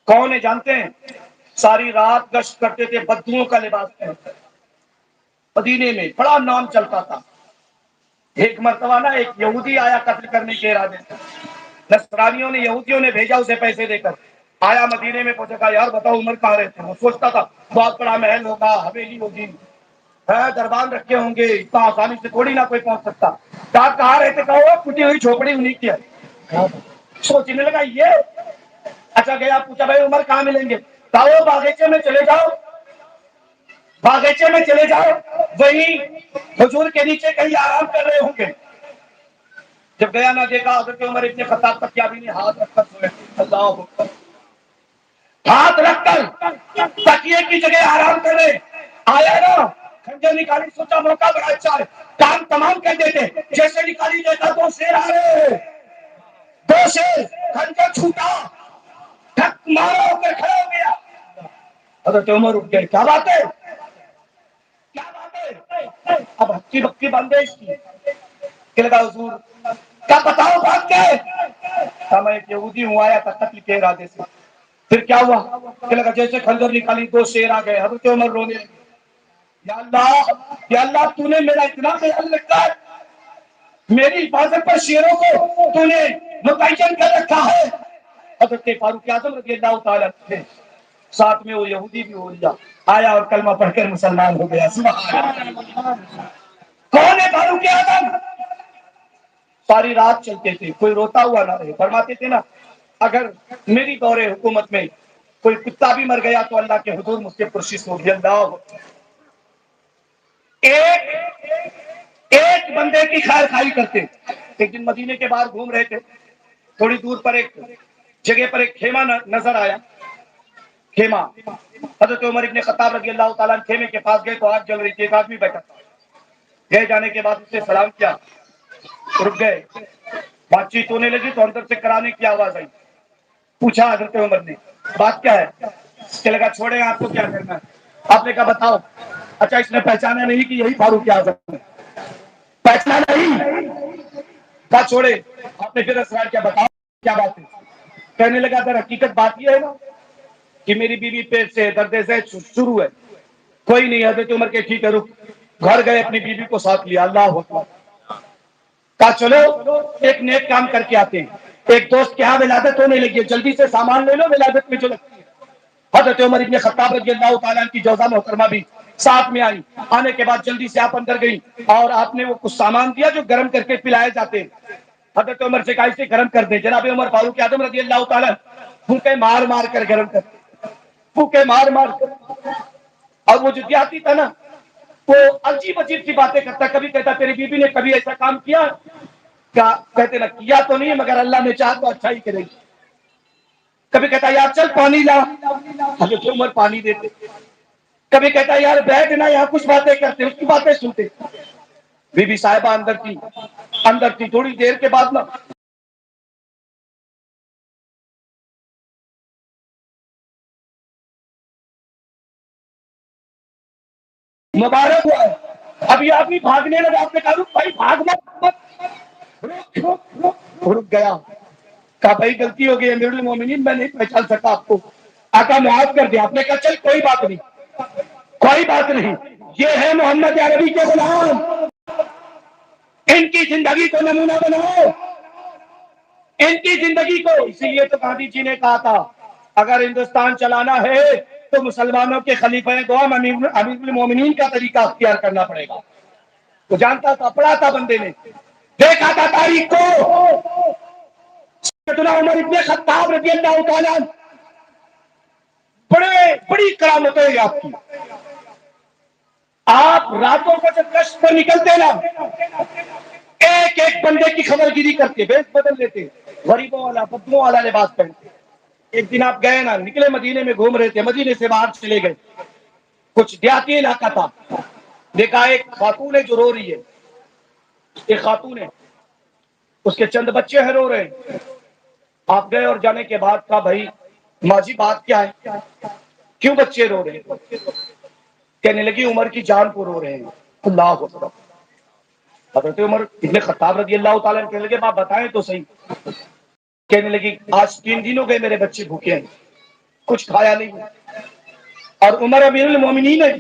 کون ہے جانتے ہیں؟ ساری رات گشت کرتے تھے, بدوؤں کا لباس پہن کر, مدینے میں بڑا نام چلتا تھا. ایک مرتبہ نا ایک یہودی آیا قتل کرنے کے ارادے سے, نصرانیوں نے یہودیوں نے بھیجا اسے پیسے دے کر, آیا مدینے میں پہنچا, کہا یار بتاؤ عمر کہاں رہتے ہیں. وہ سوچتا تھا بہت بڑا محل ہوگا, حویلی ہوگی, دربان رکھے ہوں گے, اتنا آسانی سے تھوڑی نہ کوئی پہنچ سکتا. کہاں رہتے, کہا وہ پھٹی ہوئی جھوپڑی انہیں کی ہے. سوچنے لگا یہ. اچھا گیا پوچھا بھائی عمر کہاں ملیں گے, کہا وہ باغیچے میں چلے جاؤ, باغیچے میں چلے جاؤ, وہی حضور کے نیچے کہیں آرام کر رہے ہوں گے. جب گیا نہ دیکھا حضرت عمر ابن خطاب تک کیا بھی نہیں، ہاتھ رکھ کر سوئے. اللہ اکبر. ہاتھ رکھ کر تکیے کی جگہ آرام کرے. آیا نا کھنجر نکالی، سوچا موقع بڑا اچھا ہے، کام تمام کر دیتے. جیسے نکالی دیتا 2 شیر آ رہے، 2 شیر. کھنجر چھوٹا، ٹھک مارا ہو کر کھڑا ہو گیا. حضرت عمر اٹھ گئے. کیا بات ہے، کیا بات ہے؟ اب ہکی بکی بندے اس کی. کہ لگا حضور کیا بتاؤ بات کیا ہے؟ میں ایک یہودی ہوں، آیا تھا قتل کے ارادے سے. پھر کیا ہوا؟ کہ لگا جیسے کھنجر نکالی 2 شیر آ گئے. حضرت عمر رونے لگے. یا اللہ تو نے میرا اتنا خیال رکھا ہے، میری حفاظت پر شیروں کو تو نے متعین کر رکھا ہے. حضرت فاروق اعظم رضی اللہ تعالیٰ عنہ ساتھ میں وہ یہودی بھی ہو لیا، آیا اور کلمہ پڑھ کر مسلمان ہو گیا. سبحان اللہ. کون ہے فاروق اعظم؟ ساری رات چلتے تھے، کوئی روتا ہوا نہ رہے. فرماتے تھے نا اگر میری دور حکومت میں کوئی کتا بھی مر گیا تو اللہ کے حضور مجھ سے پرشش ہو گیا. اللہ ایک بندے کی خیر خائی کرتے. ایک دن مدینے کے باہر گھوم رہے تھے، تھوڑی دور پر ایک جگہ پر ایک خیمہ نظر آیا. خیمہ. حضرت عمر ابن خطاب رضی اللہ تعالیٰ خیمے کے پاس گئے تو آگ جل رہی تھی. ایک آدمی بیٹھا تھا. گئے جانے کے بعد اس نے سلام کیا، رک گئے. بات چیت ہونے لگی تو اندر سے کرانے کی آواز آئی. پوچھا حضرت عمر نے بات کیا ہے؟ کہ لگا چھوڑے آپ کو کیا کرنا ہے. آپ نے کہا بتاؤ. اچھا اس نے پہچانا نہیں کہ یہی فاروق اعظم ہے، پہچانا نہیں. کہا چھوڑے. آپ نے پھر اسرار کیا، بتاؤ کیا بات ہے. کہنے لگا در حقیقت بات یہ ہے نا کہ میری بیوی پیٹ سے درد ذیل شروع ہے. کوئی نہیں. حضرت عمر کے ٹھیک ہے رک. گھر گئے، اپنی بیوی کو ساتھ لیا. اللہ اکبر. کہا چلو ایک نیک کام کر کے آتے ہیں. ایک دوست کے ہاں ولادت ہونے لگی ہے، جلدی سے سامان لے لو، ولادت میں جو لگتی ہے. حضرت عمر ابن خطاب رضی اللہ تعالیٰ کی جوزہ محترمہ بھی ساتھ میں آئی. آنے کے بعد جلدی سے آپ اندر گئی اور آپ نے وہ کچھ سامان دیا جو گرم کر کے پلائے جاتے ہیں. حضرت عمر سے کہا اسے گرم کر دے. جناب عمر فاروق اعظم رضی اللہ تعالیٰ پھوکے مار مار کر گرم کرتے، پھوکے مار مار کر. اور وہ جو دیہاتی تھا نا وہ عجیب عجیب سی باتیں کرتا. کبھی کہتا تیری بیوی نے کبھی ایسا کام کیا؟ کہتے نا کیا تو نہیں مگر اللہ نے چاہا تو اچھا ہی کرے گی. کبھی کہتا یار چل پانی لا، حضرت عمر پانی دیتے. کبھی کہتا یار بیٹھ نا یہاں کچھ باتیں کرتے، اس کی باتیں سنتے. بی بی صاحبہ اندر تھی. تھوڑی دیر کے بعد نا مبارک ہوا ہے. اب یہ آدمی بھاگنے لگا. آپ نے کہا بھائی بھاگ مت. رک گیا. کہا بھائی غلطی ہو گئی امیر المومنین، میں نہیں پہچان سکا آپ کو. آقا معاف کر دیا. آپ نے کہا چل کوئی بات نہیں، کوئی بات نہیں. یہ ہے محمد عربی کے غلام، ان کی زندگی کو نمونہ بناؤ، ان کی زندگی کو. اسی لیے تو گاندھی جی نے کہا تھا اگر ہندوستان چلانا ہے تو مسلمانوں کے خلیفہ دو امیر المومنین کا طریقہ اختیار کرنا پڑے گا. تو جانتا تھا، پڑھا تھا بندے نے، دیکھا تھا تاریخ کو. سیدنا عمر ابن خطاب رضی اللہ تعالیٰ بڑی کرامت ہے آپ کی. آپ راتوں کو جب گشت پر نکلتے نا ایک ایک بندے کی خبر گیری کرتے، بیس بدل دیتے، غریبوں والا بدلوں والا لباس پہنتے. ایک دن آپ گئے نا، نکلے مدینے میں گھوم رہے تھے، مدینے سے باہر چلے گئے، کچھ دیہاتی علاقہ تھا. دیکھا ایک خاتون ہے جو رو رہی ہے. ایک خاتون ہے، اس کے چند بچے ہیں رو رہے ہیں. آپ گئے اور جانے کے بعد کہا بھائی ماں جی بات کیا ہے، کیوں بچے رو رہے ہیں؟ کہنے لگی عمر کی جان کو رو رہے ہیں. اللہ اکبر. حضرت عمر ابن خطاب رضی اللہ تعالیٰ کہنے لگے باپ بتائیں تو صحیح. کہنے لگی آج 3 دن ہو گئے میرے بچے بھوکے ہیں، کچھ کھایا نہیں. اور عمر امیر المومنین ہے،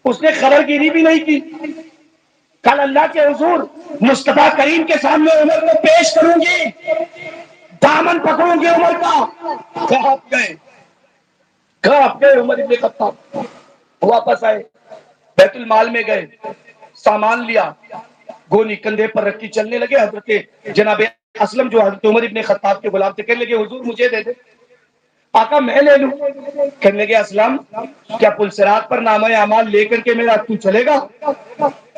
اس نے خبر گیری بھی نہیں کی. کل اللہ کے حضور مصطفیٰ کریم کے سامنے عمر کو پیش کروں گی، دامن پکڑوں گی عمر کا. کہاں گئے عمر ابن خطاب؟ واپس آئے، بیت المال میں گئے، سامان لیا، گونی کندھے پر رکھی چلنے لگے. حضرت جناب اسلم جو حضرت عمر ابن خطاب کے غلام تھے کہنے لگے حضور مجھے دے دے. آقا میں لے لوں. کہنے لگے اسلم کیا پلسرات پر نامہ اعمال لے کر کے میرا تو چلے گا؟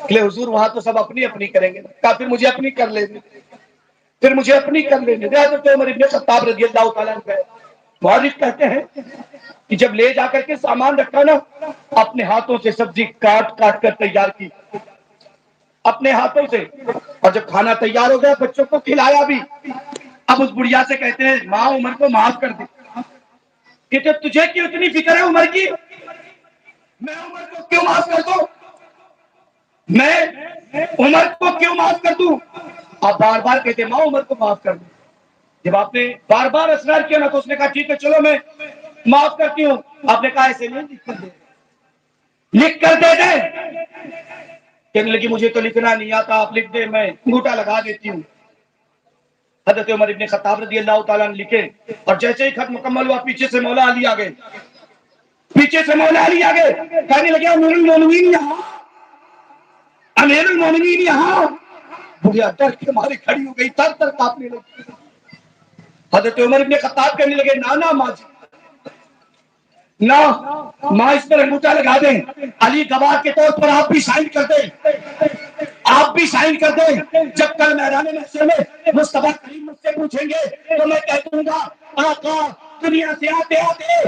کہ حضور وہاں تو سب اپنی اپنی کریں گے. کہا پھر مجھے اپنی کر لے. پھر مجھے اپنی کر لینے دے. حضرت عمر ابن خطاب رضی اللہ تعالیٰ عنہ مؤرخ کہتے ہیں کہ جب لے جا کر کے سامان رکھا نا، اپنے ہاتھوں سے سبزی کاٹ کاٹ کر تیار کی اپنے ہاتھوں سے، اور جب کھانا تیار ہو گیا بچوں کو کھلایا بھی. اب اس بڑھیا سے کہتے ہیں ماں عمر کو معاف کر دے. کہ تجھے کیوں اتنی فکر ہے عمر کی؟ میں عمر کو کیوں معاف کر دوں؟ میں عمر کو کیوں معاف کر دوں؟ آپ بار بار کہتے ماں عمر کو معاف کر دوں. جب آپ نے بار بار اصرار کیا نا تو اس نے کہا ٹھیک ہے چلو میں معاف کرتی ہوں. آپ نے کہا ایسے نہیں، لکھ کر دے دے. کہنے لگی مجھے تو لکھنا نہیں آتا، آپ لکھ دے میں انگوٹھا لگا دیتی ہوں. حضرت عمر ابن خطاب رضی اللہ تعالیٰ نے لکھے، اور جیسے ہی خط مکمل ہوا پیچھے سے مولا علی آ گئے. پیچھے سے مولا علی آ گئے، کہنے لگے امیر المومنین یہاں، امیر المومنین یہاں. بڑھیا ڈر کے مارے کھڑی ہو گئی، تر تر کانپنے لگی. حضرت عمر ابن خطاب کہنے لگے نانا ماں جی، نہ ماں اس پر انگوٹھا لگا دیں، علی گواہ کے طور پر آپ بھی سائن کر دیں، آپ بھی سائن کر دیں. جب کل میدان محشر میں مصطفیٰ کریم مجھ سے پوچھیں گے تو میں کہہ دوں گا آقا دنیا سے آتے آتے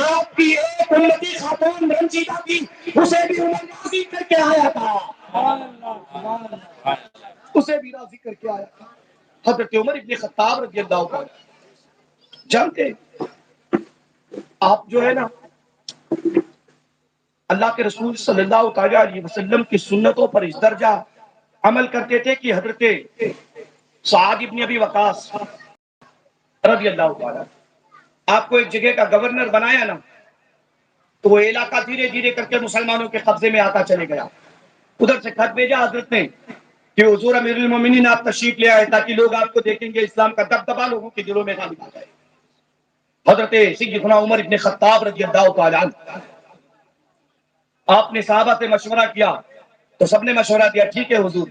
آپ کی ایک امتی خاتون رنجیدہ تھی، اسے بھی عمر راضی کر کے آیا تھا، اسے بھی راضی کر کے آیا تھا. حضرت عمر ابن خطاب رضی اللہ عنہ جانتے آپ جو ہے نا اللہ کے رسول صلی اللہ تعالیٰ علیہ وسلم کی سنتوں پر اس درجہ عمل کرتے تھے کہ حضرت سعد ابن ابی وقاص رضی اللہ تعالیٰ آپ کو ایک جگہ کا گورنر بنایا نا، تو وہ علاقہ دھیرے دھیرے کر کے مسلمانوں کے قبضے میں آتا چلے گیا. ادھر سے خط بھیجا حضرت نے کہ حضور امیر المومنین آپ تشریف لے آئے تاکہ لوگ آپ کو دیکھیں گے، اسلام کا دبدبا لوگوں کے دلوں میں غالب آ جائے. حضرت سیدنا عمر ابن خطاب رضی اللہ تعالیٰ عنہ آپ نے صحابہ سے مشورہ کیا تو سب نے مشورہ دیا ٹھیک ہے حضور،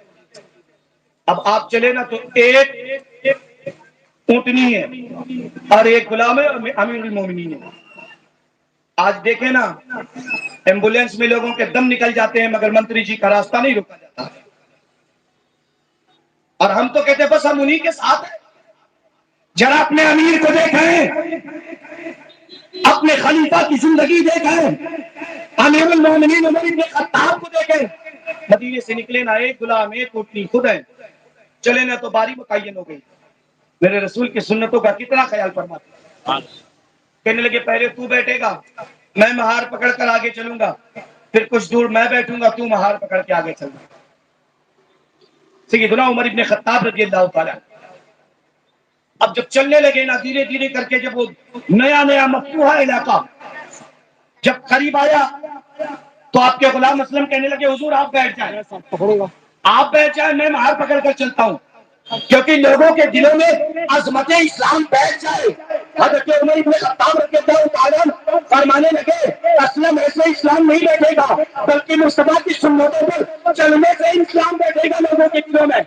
اب آپ چلے نا تو ایک اونٹنی ہے اور ایک غلام ہے امیر المومنین ہے. آج دیکھیں نا ایمبولینس میں لوگوں کے دم نکل جاتے ہیں مگر منتری جی کا راستہ نہیں روکا جاتا، اور ہم تو کہتے ہیں بس ہم انہی کے ساتھ ہیں. ذرا اپنے امیر کو دیکھیں، اپنے خلیفہ کی زندگی دیکھیں، امیر المومنین عمر ابن خطاب کو دیکھیں. مدینے سے نکلے نا ایک غلام ایک اونٹنی خود ہے، چلے نا تو باری متعین ہو گئی. میرے رسول کی سنتوں کا کتنا خیال فرماتے. کہنے لگے پہلے تو بیٹھے گا، میں مہار پکڑ کر آگے چلوں گا، پھر کچھ دور میں بیٹھوں گا، تو مہار پکڑ کے آگے چل گا. سیدنا عمر ابن خطاب رضی اللہ تعالیٰ اب جب چلنے لگے نا دھیرے دھیرے کر کے، جب وہ نیا نیا مفتوحہ علاقہ جب قریب آیا تو آپ کے غلام اسلم کہنے لگے حضور آپ بیٹھ جائیں، آپ بیٹھ جائیں، میں مہار پکڑ کر چلتا ہوں، کیونکہ لوگوں کے دلوں میں عظمت اسلام بیٹھ جائے. حضرت عمر ابن خطاب رضی اللہ تعالیٰ فرمانے لگے اسلم ایسے اسلام نہیں بیٹھے گا بلکہ مصطفیٰ کی سنتوں پر چلنے سے اسلام بیٹھے گا لوگوں کے دلوں میں.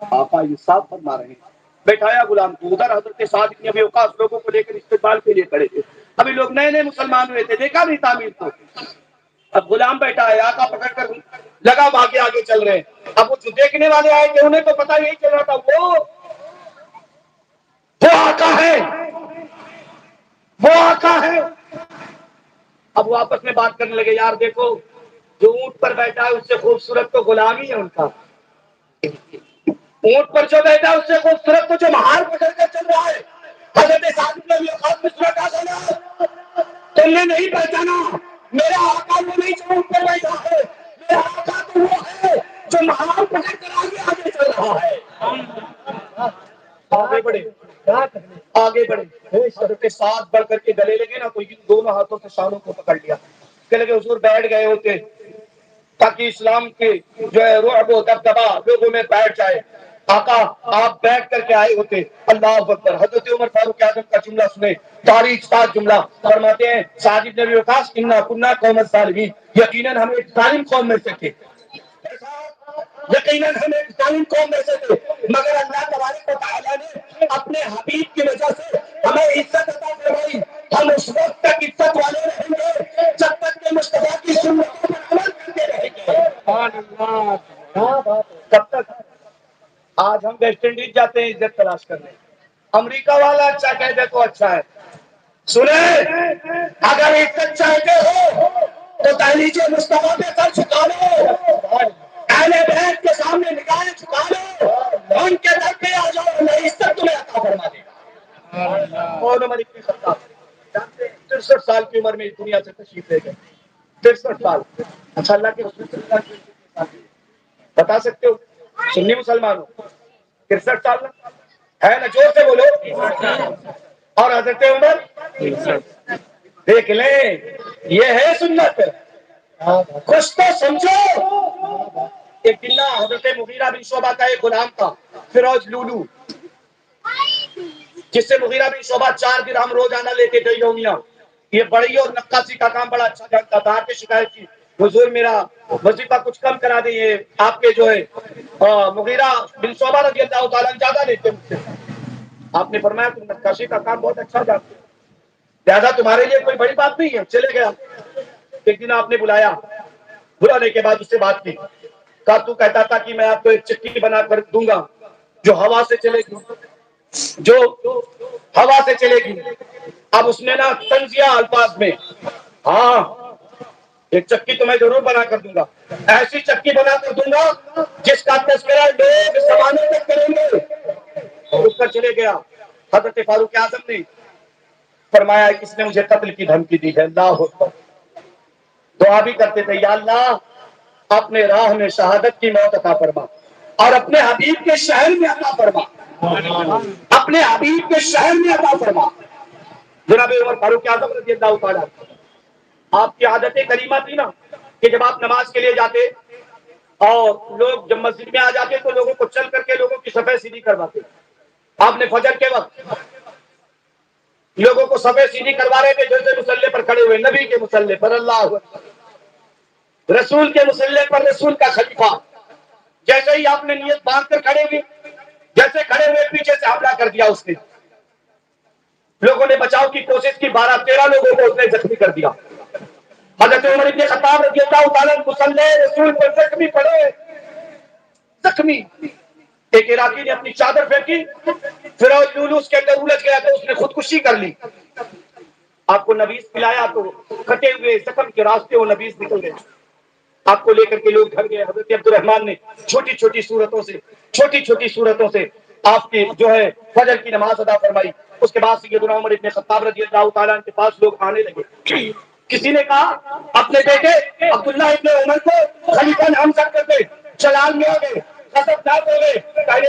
آقا یہ صاف فرما رہے ہیں. بیٹھایا غلام کو ادھر، حضرت سعد ابن ابی وقاص لوگوں کو لے کر استقبال کے لیے کھڑے تھے. ابھی لوگ نئے نئے مسلمان ہوئے تھے، دیکھا نہیں تعمیر کو. اب غلام بیٹھا ہے، آقا پکڑ کر لگا بھاگے آگے چل رہے ہیں. اب وہ جو دیکھنے والے آئے تھے انہیں تو پتا یہی چل رہا تھا وہ آقا ہے، وہ آقا ہے. اب وہ آپس میں بات کرنے لگے یار دیکھو جو اونٹ پر بیٹھا ہے اس سے خوبصورت تو غلام ہی ہے ان کا، اونٹ پر جو بیٹھا ہے اس سے خوبصورت تو جو مہار پکڑ کر چل رہا ہے. حضرت سعد بن ابی وقاص مسکرا کر تم نے نہیں پہچانا میرا آقا وہ نہیں جو اونٹ پر بیٹھا ہے، میرا آقا تو وہ ہے جو مہار پکڑ کر آگے آگے چل رہا ہے. آگے بڑھے آگے بڑھے. حضرت سعد بڑھ کر کے گلے لگے نا، کوئی دونوں ہاتھوں سے شانوں کو پکڑ لیا. کہ لگے حضور بیٹھ گئے ہوتے تاکہ اسلام کے جو ہے رعب و دبدبا لوگوں میں بیٹھ جائے. آقا آپ بیٹھ کر کے آئے ہوتے. اللہ اکبر. حضرت عمر فاروق اعظم کا جملہ سنے، تاریخ ساتھ جملہ فرماتے ہیں سعد بن ابی وقاص انا کنا قوم الظالمین، یقیناً ہم ایک ظالم قوم میں سے تھے، یقیناً ہم ایک ظالم قوم میں سے تھے، مگر اللہ تبارک و تعالیٰ نے اپنے حبیب کی وجہ سے ہمیں عزت عطا فرمائی. ہم اس وقت تک عزت والے رہیں گے جب تک کہ مصطفیٰ کی سنتوں پر عمل کرتے رہیں گے. کب تک؟ آج ہم ویسٹ انڈیز جاتے ہیں عزت تلاش کرنے. امریکہ والا اچھا کہہ دے تو اچھا ہے. سنیں اگر عزت چاہتے ہو تو دہلیز مصطفیٰ پہ سر جھکا لو, اہل بیت کے سامنے نگاہیں جھکا لو, ان کے در پہ آ جاؤ, اللہ عزت تمہیں عطا فرما دے گا. اور عمر ابن خطاب 63 سال کی عمر میں اس دنیا سے تشریف لے گئے. 63 سال. اچھا اللہ کے رسول صلی اللہ علیہ وسلم بتا سکتے ہو سنی مسلمان ہو 63 سال ہے نا, جوش سے بولو. اور حضرت عمر دیکھ لیں, یہ ہے سنت. کچھ تو سمجھو. ایک دن حضرت مغیرہ بن شعبہ کا ایک غلام تھا فیروز لولو, جس سے مغیرہ بن شعبہ 4 درہم روزانہ لیتے تھے یومیہ. یہ بڑی اور نقاشی کا کام بڑا اچھا جانتا تھا. آپ کی شکایت کی حضور میرا وظیفہ کچھ کم کرا دیں, آپ کے جو ہے مغیرہ بن شعبہ رضی اللہ تعالیٰ زیادہ لیتے مجھ سے. آپ نے فرمایا تم نقاشی کا کام بہت اچھا جانتے ہو, لہذا تمہارے لیے کوئی بڑی بات نہیں ہے. چلے گیا. ایک دن آپ نے بلایا, بلانے کے بعد اس سے بات کی. کہا تو کہتا تھا کہ میں آپ کو ایک چکی بنا کر دوں گا جو ہوا سے چلے گی, جو ہوا سے چلے گی. اب اس نے نا طنزیہ الفاظ میں, ہاں ایک چکی تو میں ضرور بنا کر دوں گا, ایسی چکی بنا کر دوں گا جس کا تذکرہ لوگ زمانے تک کریں گے. اس کا چلے گیا. حضرت فاروق اعظم نے فرمایا اس نے مجھے قتل کی دھمکی دی ہے. اللہ اکبر. دعا بھی کرتے تھے, یا اللہ اپنے راہ میں شہادت کی موت عطا فرما اور اپنے حبیب کے شہر میں عطا فرما, اپنے حبیب کے شہر میں عطا فرما. جناب عمر فاروق اعظم رضی اللہ تعالیٰ, آپ کی عادت کریمہ تھی نا کہ جب آپ نماز کے لیے جاتے اور لوگ جب مسجد میں آ جاتے تو لوگوں کو چل کر کے لوگوں کی صفیں سیدھی کرواتے. آپ نے فجر کے وقت لوگوں کو صفیں سیدھی کروا رہے تھے جیسے مسلح پر کھڑے ہوئے, نبی کے مسلح پر, اللہ رسول کے مسلح پر رسول کا خلیفہ. جیسے ہی آپ نے نیت باندھ کر کھڑے ہوئے, جیسے کھڑے ہوئے پیچھے سے حملہ کر دیا اس نے. لوگوں نے بچاؤ کی کوشش کی, 12-13 لوگوں کو اس نے زخمی کر دیا. حضرت عمر ابن خطاب رضی اللہ تعالیٰ مسلح رسول پر زخمی پڑے, زخمی. ایک عراقی نے اپنی چادر پھینکی, فیروز لولو اس کے اندر الجھ گیا تو اس نے خودکشی کر لی. آپ کو نبیذ پلایا تو کٹے ہوئے زخم کے راستے وہ نبیذ نکل گئے. آپ کو لے کر کے لوگ گھر گئے. حضرت عبد الرحمن نے چھوٹی چھوٹی صورتوں سے آپ کی جو ہے فجر کی نماز ادا فرمائی. اس کے بعد سیدنا عمر ابن خطاب رضی اللہ تعالیٰ کے پاس لوگ آنے لگے. کسی نے کہا اپنے بیٹے عبداللہ ابن عمر کو خلیفہ نامزد کر دے. چلان میں ہو گئے, غضبناک ہو گئے, پہلے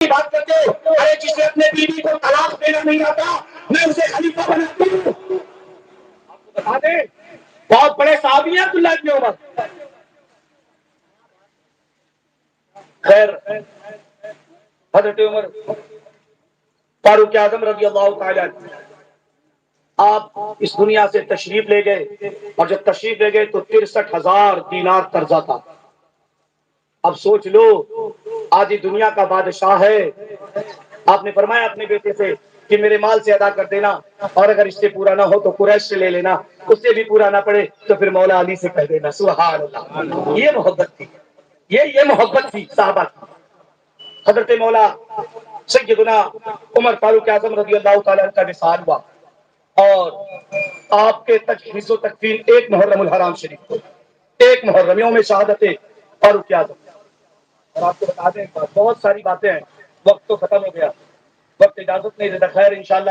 بات کرتے ارے جسے اپنے بیوی کو طلاق دینا نہیں آتا میں اسے خلیفہ بناتا ہوں. آپ کو بتا دیں بہت بڑے صحابی ہیں عبداللہ ابن عمر. خیر حضرت عمر فاروق اعظم رضی اللہ تعالیٰ آپ اس دنیا سے تشریف لے گئے, اور جب تشریف لے گئے تو 63,000 دینار قرضہ تھا. اب سوچ لو آج دنیا کا بادشاہ ہے. آپ نے فرمایا اپنے بیٹے سے کہ میرے مال سے ادا کر دینا, اور اگر اس سے پورا نہ ہو تو قریش سے لے لینا, اس سے بھی پورا نہ پڑے تو پھر مولا علی سے کہہ دینا. سبحان اللہ. یہ محبت تھی, یہ محبت تھی صحابہ کی. حضرت مولا سیدنا عمر فاروق اعظم رضی اللہ تعالیٰ کا وصال ہوا, اور آپ کے تجہیز و تکفین 1 محرم الحرام شریف کو, 1 محرم یوم شہادت فاروق اعظم. اور آپ کو بتا دیں بہت ساری باتیں ہیں, وقت تو ختم ہو گیا, وقت اجازت نہیں دیتا. خیر انشاءاللہ